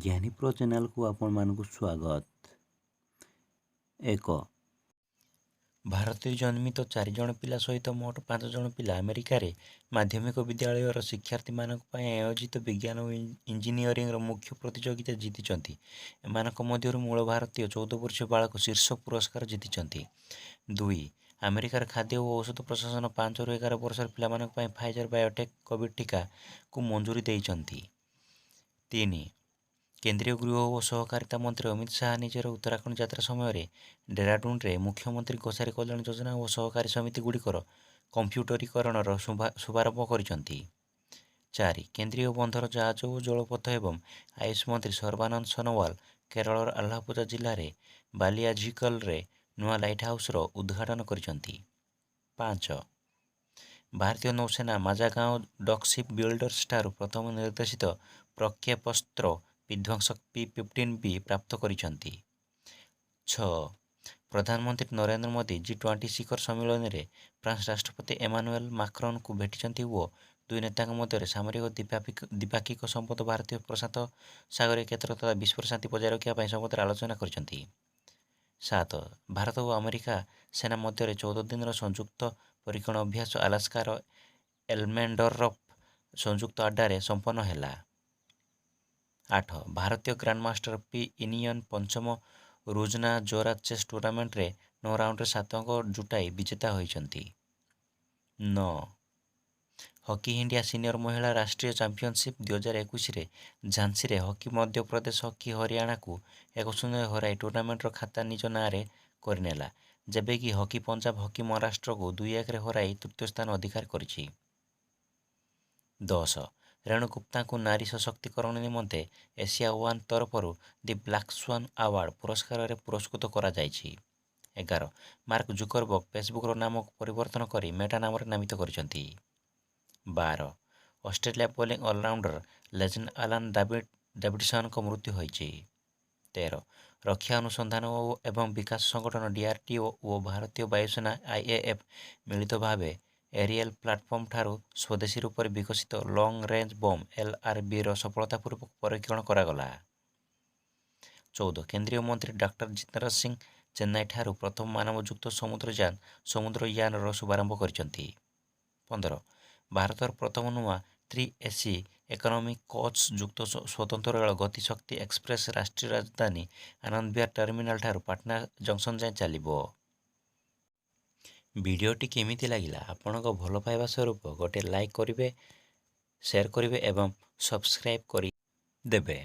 ଜ୍ଞାନୀ ପ୍ରୋ ଚ୍ୟାନେଲକୁ ଆପଣମାନଙ୍କୁ ସ୍ୱାଗତ। 1. ଭାରତରେ ଜନ୍ମିତ 4 ଜଣ ପିଲା ସହିତ ମୋଟ 5 ଜଣ ପିଲା ଆମେରିକାରେ ମାଧ୍ୟମିକ ବିଦ୍ୟାଳୟର ଶିକ୍ଷାର୍ଥୀମାନଙ୍କ ପାଇଁ ଆୟୋଜିତ ବିଜ୍ଞାନ ଓ ଇଞ୍ଜିନିୟରିଂର ମୁଖ୍ୟ ପ୍ରତିଯୋଗିତା ଜିତିଛନ୍ତି। ଏମାନଙ୍କ ମଧ୍ୟରୁ ମୂଳ ଭାରତୀୟ 14 ବର୍ଷୀୟ ବାଳକ ଶୀର୍ଷ ପୁରସ୍କାର ଜିତିଛନ୍ତି। 2. ଆମେରିକାର ଖାଦ୍ୟ ଓ ଔଷଧ ପ୍ରଶାସନ 5ରୁ 11 ବର୍ଷର ପିଲାମାନଙ୍କ ପାଇଁ ଫାଇଜର ବାୟୋଟେକ୍ କୋଭିଡ୍ ଟିକାକୁ ମଞ୍ଜୁରି ଦେଇଛନ୍ତି। 3. କେନ୍ଦ୍ରୀୟ ଗୃହ ଓ ସହକାରିତା ମନ୍ତ୍ରୀ ଅମିତ ଶାହା ନିଜର ଉତ୍ତରାଖଣ୍ଡ ଯାତ୍ରା ସମୟରେ ଡେରାଡୁନରେ ମୁଖ୍ୟମନ୍ତ୍ରୀ ଗୋସାରୀ କଲ୍ୟାଣ ଯୋଜନା ଓ ସହକାରୀ ସମିତିଗୁଡ଼ିକର କମ୍ପ୍ୟୁଟରୀକରଣର ଶୁଭାରମ୍ଭ କରିଛନ୍ତି। 4. କେନ୍ଦ୍ରୀୟ ବନ୍ଦର ଜାହାଜ ଓ ଜଳପଥ ଏବଂ ଆୟୁଷ ମନ୍ତ୍ରୀ ସର୍ବାନନ୍ଦ ସୋନୋୱାଲ କେରଳର ଆଲ୍ଲାପୁଝା ଜିଲ୍ଲାରେ ବାଲିଆଝିକଲରେ ନୂଆ ଲାଇଟ୍ ହାଉସ୍ର ଉଦ୍ଘାଟନ କରିଛନ୍ତି। 5. ଭାରତୀୟ ନୌସେନା ମାଜାଗାଓଁ ଡକ୍ସିପ୍ ବିଲ୍ଡର୍ସଠାରୁ ପ୍ରଥମ ନିର୍ଦ୍ଦେଶିତ ପ୍ରକ୍ଷେପସ୍ତ୍ର ବିଧ୍ୱଂସକ P-15B ପ୍ରାପ୍ତ କରିଛନ୍ତି। 6. ପ୍ରଧାନମନ୍ତ୍ରୀ ନରେନ୍ଦ୍ର ମୋଦି G20 ଶିଖର ସମ୍ମିଳନୀରେ ଫ୍ରାନ୍ସ ରାଷ୍ଟ୍ରପତି ଏମାନୁଏଲ୍ ମାକ୍ରନ୍ଙ୍କୁ ଭେଟିଛନ୍ତି ଓ ଦୁଇ ନେତାଙ୍କ ମଧ୍ୟରେ ସାମରିକ ଦ୍ୱିପାକ୍ଷିକ ସମ୍ବନ୍ଧ ଭାରତୀୟ ପ୍ରଶାନ୍ତ ସାଗରୀୟ କ୍ଷେତ୍ର ତଥା ବିଶ୍ୱର ଶାନ୍ତି ବଜାୟ ରଖିବା ପାଇଁ ସମ୍ବନ୍ଧରେ ଆଲୋଚନା କରିଛନ୍ତି। 7. ଭାରତ ଓ ଆମେରିକା ସେନା ମଧ୍ୟରେ 14 ଦିନର ସଂଯୁକ୍ତ ପରୀକ୍ଷଣ ଅଭ୍ୟାସ ଆଲାସ୍କାର ଏଲମେଣ୍ଡରଫ୍ ସଂଯୁକ୍ତ ଆଡ୍ଡାରେ ସମ୍ପନ୍ନ ହେଲା। 8. ଭାରତୀୟ ଗ୍ରାଣ୍ଡମାଷ୍ଟର P ଇନିୟନ୍ ପଞ୍ଚମ ରୁଜନା ଜୋରା ଚେସ୍ ଟୁର୍ଣ୍ଣାମେଣ୍ଟରେ 9 ରାଉଣ୍ଡରେ 7 ଅଙ୍କ ଜୁଟାଇ ବିଜେତା ହୋଇଛନ୍ତି। 9. ହକି ଇଣ୍ଡିଆ ସିନିୟର ମହିଳା ରାଷ୍ଟ୍ରୀୟ ଚାମ୍ପିଅନସିପ୍ 2021ରେ ଝାନ୍ସିରେ ହକି ମଧ୍ୟପ୍ରଦେଶ ହକି ହରିୟାଣାକୁ 1-0 ହରାଇ ଟୁର୍ଣ୍ଣାମେଣ୍ଟର ଖାତା ନିଜ ନାଁରେ କରିନେଲା, ଯେବେକି ହକି ପଞ୍ଜାବ ହକି ମହାରାଷ୍ଟ୍ରକୁ 2-1ରେ ହରାଇ ତୃତୀୟ ସ୍ଥାନ ଅଧିକାର କରିଛି। 10. ରେଣୁ ଗୁପ୍ତାଙ୍କୁ ନାରୀ ସଶକ୍ତିକରଣ ନିମନ୍ତେ ଏସିଆ ୱାନ୍ ତରଫରୁ ଦି ବ୍ଲାକ୍ ସ୍ୱାନ୍ ଆୱାର୍ଡ ପୁରସ୍କାରରେ ପୁରସ୍କୃତ କରାଯାଇଛି। 11. ମାର୍କ ଜୁକରବର୍ଗ ଫେସବୁକର ନାମକୁ ପରିବର୍ତ୍ତନ କରି ମେଟା ନାମରେ ନାମିତ କରିଛନ୍ତି। 12. Australia bowling allrounder legend Alan ଡାଭିଡସନଙ୍କ ମୃତ୍ୟୁ ହୋଇଛି। 13. ରକ୍ଷା ଅନୁସନ୍ଧାନ ଏବଂ ବିକାଶ ସଂଗଠନ DRDO ଓ ଭାରତୀୟ ବାୟୁସେନା IAF ମିଳିତ ଭାବେ ଏରିଏଲ୍ ପ୍ଲାଟଫର୍ମଠାରୁ ସ୍ୱଦେଶୀ ରୂପରେ ବିକଶିତ ଲଙ୍ଗ୍ ରେଞ୍ଜ ବମ୍ LRBର ସଫଳତାପୂର୍ବକ ପରୀକ୍ଷଣ କରାଗଲା। 14. କେନ୍ଦ୍ରୀୟ ମନ୍ତ୍ରୀ ଡକ୍ଟର ଜିତେନ୍ଦ୍ର ସିଂହ ଚେନ୍ନାଇଠାରୁ ପ୍ରଥମ ମାନବଯୁକ୍ତ ସମୁଦ୍ରୟାନର ଶୁଭାରମ୍ଭ କରିଛନ୍ତି। 15. ଭାରତର ପ୍ରଥମ ନୂଆ 3AC ଇକୋନୋମି କୋଚ୍ ଯୁକ୍ତ ସ୍ୱତନ୍ତ୍ର ରେଳ ଗତିଶକ୍ତି ଏକ୍ସପ୍ରେସ୍ ରାଷ୍ଟ୍ରୀୟ ରାଜଧାନୀ ଆନନ୍ଦ ବିହାର ଟର୍ମିନାଲଠାରୁ ପାଟନା ଜଙ୍କସନ୍ ଯାଏଁ ଚାଲିବ। ଭିଡ଼ିଓଟି କେମିତି ଲାଗିଲା? ଆପଣଙ୍କ ଭଲ ପାଇବା ସ୍ୱରୂପ ଗୋଟିଏ ଲାଇକ୍ କରିବେ, ସେୟାର କରିବେ ଏବଂ ସବସ୍କ୍ରାଇବ୍ କରି ଦେବେ।